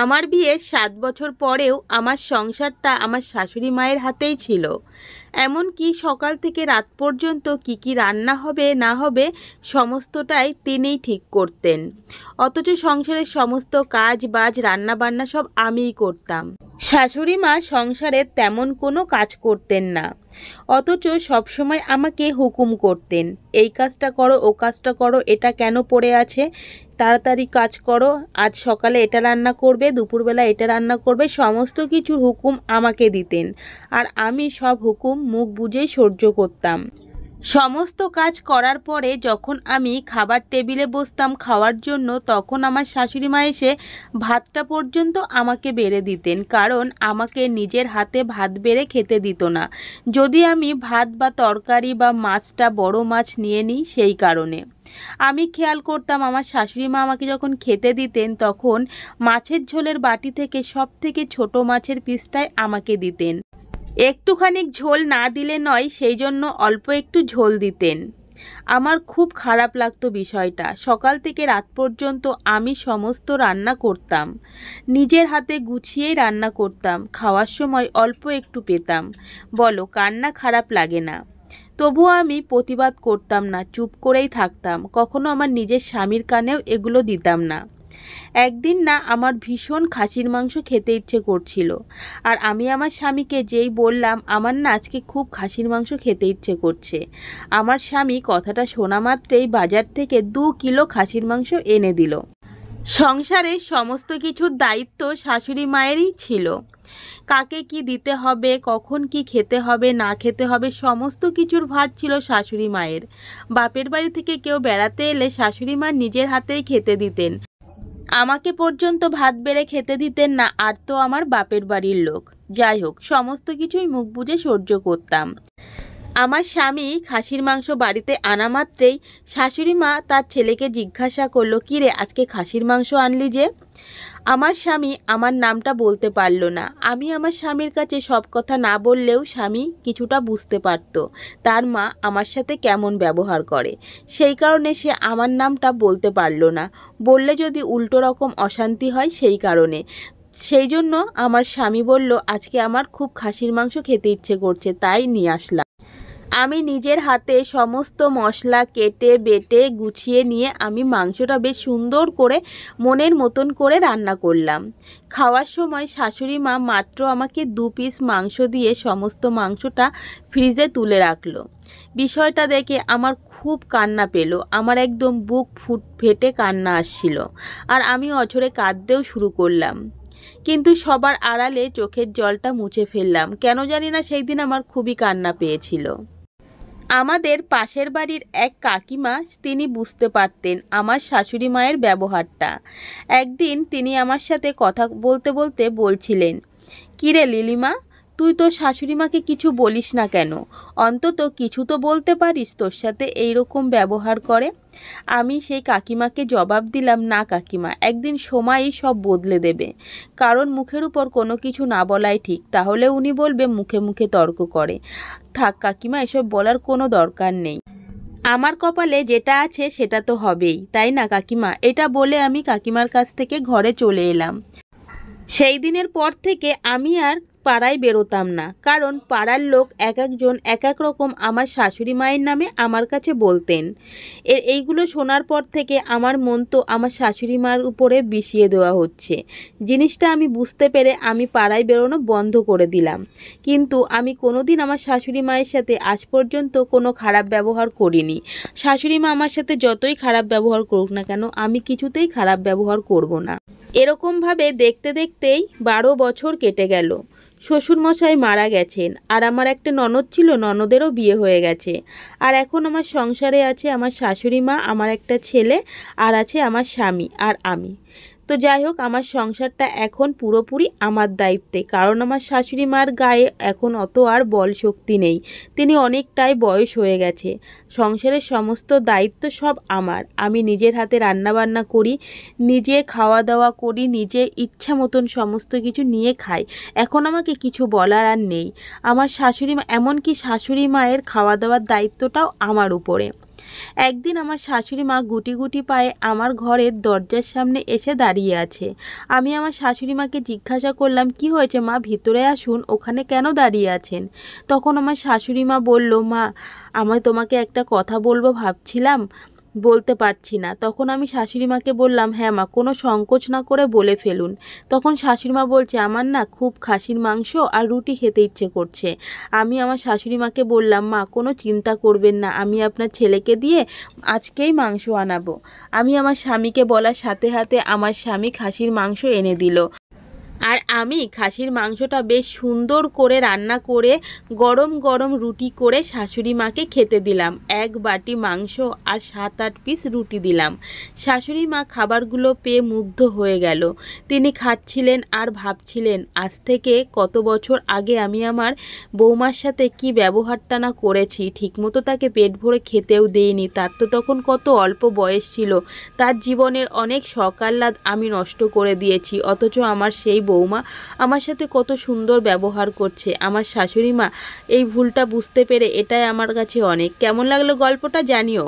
আমার বিয়ের 7 বছর পরেও আমার সংসারটা আমার শাশুড়ি মায়ের হাতেই ছিল। এমনকি সকাল থেকে রাত পর্যন্ত কি কি রান্না হবে না হবে সমস্তটাই তিনিই ঠিক করতেন। অথচ সংসারের সমস্ত কাজ বাজ রান্না বান্না সব আমিই করতাম। শাশুড়ি মা সংসারের তেমন কোনো কাজ করতেন না, অথচ সবসময় আমাকে হুকুম করতেন, এই কাজটা করো, ও কাজটা করো, এটা কেন পড়ে আছে, তাড়াতাড়ি কাজ করো, আজ সকালে এটা রান্না করবে, দুপুরবেলা এটা রান্না করবে। সমস্ত কিছুর হুকুম আমাকে দিতেন, আর আমি সব হুকুম মুখ বুজেই সহ্য করতাম। সমস্ত কাজ করার পরে যখন আমি খাবার টেবিলে বসতাম খাওয়ার জন্য, তখন আমার শাশুড়ি মা এসে ভাতটা পর্যন্ত আমাকে বেড়ে দিতেন, কারণ আমাকে নিজের হাতে ভাত বেড়ে খেতে দিত না যদি আমি ভাত বা তরকারি বা মাছটা বড় মাছ নিয়ে নিই। সেই কারণে আমি খেয়াল করতাম আমার শাশুড়ি মা আমাকে যখন খেতে দিতেন তখন মাছের ঝোলের বাটি থেকে সব থেকে ছোট মাছের পিসটাই আমাকে দিতেন। একটুখানি ঝোল না দিলে নয়, সেই জন্য অল্প একটু ঝোল দিতেন। আমার খুব খারাপ লাগতো বিষয়টা। সকাল থেকে রাত পর্যন্ত আমি সমস্ত রান্না করতাম, নিজের হাতে গুছিয়েই রান্না করতাম, খাওয়ার সময় অল্প একটু পেতাম। বলো, কার না খারাপ লাগে না? তবুও আমি প্রতিবাদ করতাম না, চুপ করেই থাকতাম। কখনো আমার নিজের স্বামীর কানেও এগুলো দিতাম না। একদিন না আমার ভীষণ খাসির মাংস খেতে ইচ্ছে করছিল, আর আমি আমার স্বামীকে যেই বললাম আমার না আজকে খুব খাসির মাংস খেতে ইচ্ছে করছে, আমার স্বামী কথাটা শোনা মাত্রেই বাজার থেকে 2 কিলো খাসির মাংস এনে দিল। সংসারের সমস্ত কিছুর দায়িত্ব শাশুড়ি মায়েরই ছিল। কাকে কি দিতে হবে, কখন কি খেতে হবে না খেতে হবে, সমস্ত কিছুর ভার ছিল শাশুড়ি মায়ের। বাপের বাড়ি থেকে কেউ বেড়াতে এলে শাশুড়ি মা নিজের হাতেই খেতে দিতেন, আমাকে পর্যন্ত ভাত বেড়ে খেতে দিতেন না, আর তো আমার বাপের বাড়ির লোক। যাই হোক, সমস্ত কিছুই মুখ বুজে সহ্য করতাম। আমার স্বামী খাসির মাংস বাড়িতে আনা মাত্রেই শাশুড়ি মা তার ছেলেকে জিজ্ঞাসা করলো, কী রে, আজকে খাসির মাংস আনলি যে? আমার স্বামী আমার নামটা বলতে পারল না। আমি আমার স্বামীর কাছে সব কথা না বললেও স্বামী কিছুটা বুঝতে পারত তার মা আমার সাথে কেমন ব্যবহার করে। সেই কারণে সে আমার নামটা বলতে পারল না, বললে যদি উল্টো রকম অশান্তি হয় সেই কারণে। সেই জন্য আমার স্বামী বলল, আজকে আমার খুব খাসির মাংস খেতে ইচ্ছে করছে, তাই নিয়ে আসলাম। আমি নিজের হাতে সমস্ত মশলা কেটে বেটে গুছিয়ে নিয়ে আমি মাংসটা বেশ সুন্দর করে মনের মতন করে রান্না করলাম। খাওয়ার সময় শাশুড়ি মা মাত্র আমাকে 2 পিস মাংস দিয়ে সমস্ত মাংসটা ফ্রিজে তুলে রাখলো। বিষয়টা দেখে আমার খুব কান্না পেল, আমার একদম বুক ফেটে কান্না আসছিল, আর আমি অঝরে কাঁদতেও শুরু করলাম। কিন্তু সবার আড়ালে চোখের জলটা মুছে ফেললাম। কেন জানি না সেই দিন আমার খুবই কান্না পেয়েছিল। আমাদের পাশের বাড়ির এক কাকিমা, তিনি বুঝতে পারতেন আমার শাশুড়ি মায়ের ব্যবহারটা। একদিন তিনি আমার সাথে কথা বলতে বলতে বলছিলেন, কিরে লিলিমা, তুই তোর শাশুড়ি মাকে কিছু বলিস না কেন? অন্তত কিছু তো বলতে পারিস, তোর সাথে এইরকম ব্যবহার করে। আমি সেই কাকিমাকে জবাব দিলাম, না কাকিমা, একদিন সময়ই সব বদলে দেবে। কারণ মুখের উপর কোনো কিছু না বলাই ঠিক, তাহলে উনি বলবে মুখে মুখে তর্ক করে। থাক কাকিমা, এসব বলার কোনো দরকার নেই, আমার কপালে যেটা আছে সেটা তো হবেই, তাই না কাকিমা? এটা বলে আমি কাকিমার কাছ থেকে ঘরে চলে এলাম। সেই দিনের পর থেকে আমি আর পাড়ায় বেরোতাম না, কারণ পাড়ার লোক এক একজন এক এক রকম আমার শাশুড়ি মায়ের নামে আমার কাছে বলতেন। এইগুলো শোনার পর থেকে আমার মন তো আমার শাশুড়ি মার উপরে বিষিয়ে দেওয়া হচ্ছে। জিনিসটা আমি বুঝতে পেরে আমি পাড়ায় বেরোনো বন্ধ করে দিলাম। কিন্তু আমি কোনোদিন আমার শাশুড়ি মায়ের সাথে আজ পর্যন্ত কোনো খারাপ ব্যবহার করিনি। শাশুড়ি মা আমার সাথে যতই খারাপ ব্যবহার করুক না কেন, আমি কিছুতেই খারাপ ব্যবহার করব না। এরকমভাবে দেখতে দেখতেই 12 বছর কেটে গেল। শ্বশুরমশাই মারা গেছেন, আর আমার একটা ননদ ছিল, ননদেরও বিয়ে হয়ে গেছে। আর এখন আমার সংসারে আছে আমার শাশুড়ি মা, আমার একটা ছেলে, আর আছে আমার স্বামী আর আমি। তো যাই হোক, আমার সংসারটা এখন পুরোপুরি আমার দায়িত্বে, কারণ আমার শাশুড়ি মার গায়ে এখন অত আর বল শক্তি নেই, তিনি অনেকটাই বয়স হয়ে গেছে। সংসারের সমস্ত দায়িত্ব সব আমার। আমি নিজের হাতে রান্নাবান্না করি, নিজে খাওয়া দাওয়া করি, নিজে ইচ্ছা মতন সমস্ত কিছু নিয়ে খাই। এখন আমাকে কিছু বলার আর নেই। আমার শাশুড়ি মা, এমনকি শাশুড়ি মায়ের খাওয়া দাওয়ার দায়িত্বটাও আমার উপরে। একদিন আমার শাশুড়ি মা গুটি গুটি পায়ে আমার ঘরের দরজার সামনে এসে দাঁড়িয়ে আছে। আমি আমার শাশুড়ি মাকে জিজ্ঞাসা করলাম, কি হয়েছে মা, ভিতরে আসুন, ওখানে কেন দাঁড়িয়ে আছেন? তখন আমার শাশুড়ি মা বলল, মা আমি তোমাকে একটা কথা বলবো ভাবছিলাম, বলতে পারছি না। তখন আমি শাশুড়ি মাকে বললাম, হ্যাঁ মা, কোনো সংকোচ না করে বলে ফেলুন। তখন শাশুড়ি মা বলছে, আমার না খুব খাসির মাংস আর রুটি খেতে ইচ্ছে করছে। আমি আমার শাশুড়ি মাকে বললাম, মা কোনো চিন্তা করবেন না, আমি আপনার ছেলেকে দিয়ে আজকেই মাংস আনাবো। আমি আমার স্বামীকে বলার সাথে সাথে আমার স্বামী খাসির মাংস এনে দিল। আর আমি খাসির মাংসটা বেশ সুন্দর করে রান্না করে গরম গরম রুটি করে শাশুড়ি মাকে খেতে দিলাম। 1 বাটি মাংস আর 7-8 পিস রুটি দিলাম। শাশুড়ি মা খাবারগুলো পেয়ে মুগ্ধ হয়ে গেল। তিনি খাচ্ছিলেন আর ভাবছিলেন, আজ থেকে কত বছর আগে আমি আমার বৌমার সাথে কি ব্যবহারটা না করেছি, ঠিকমতো তাকে পেট ভরে খেতেও দেইনি। তার তো তখন কত অল্প বয়স ছিল, তার জীবনের অনেক শখ আহ্লাদ আমি নষ্ট করে দিয়েছি, অথচ আমার সেই বৌমা আমার সাথে কত সুন্দর ব্যবহার করছে। আমার শাশুড়ি মা এই ভুলটা বুঝতে পেরে এটাই আমার কাছে অনেক। কেমন লাগলো গল্পটা জানিও।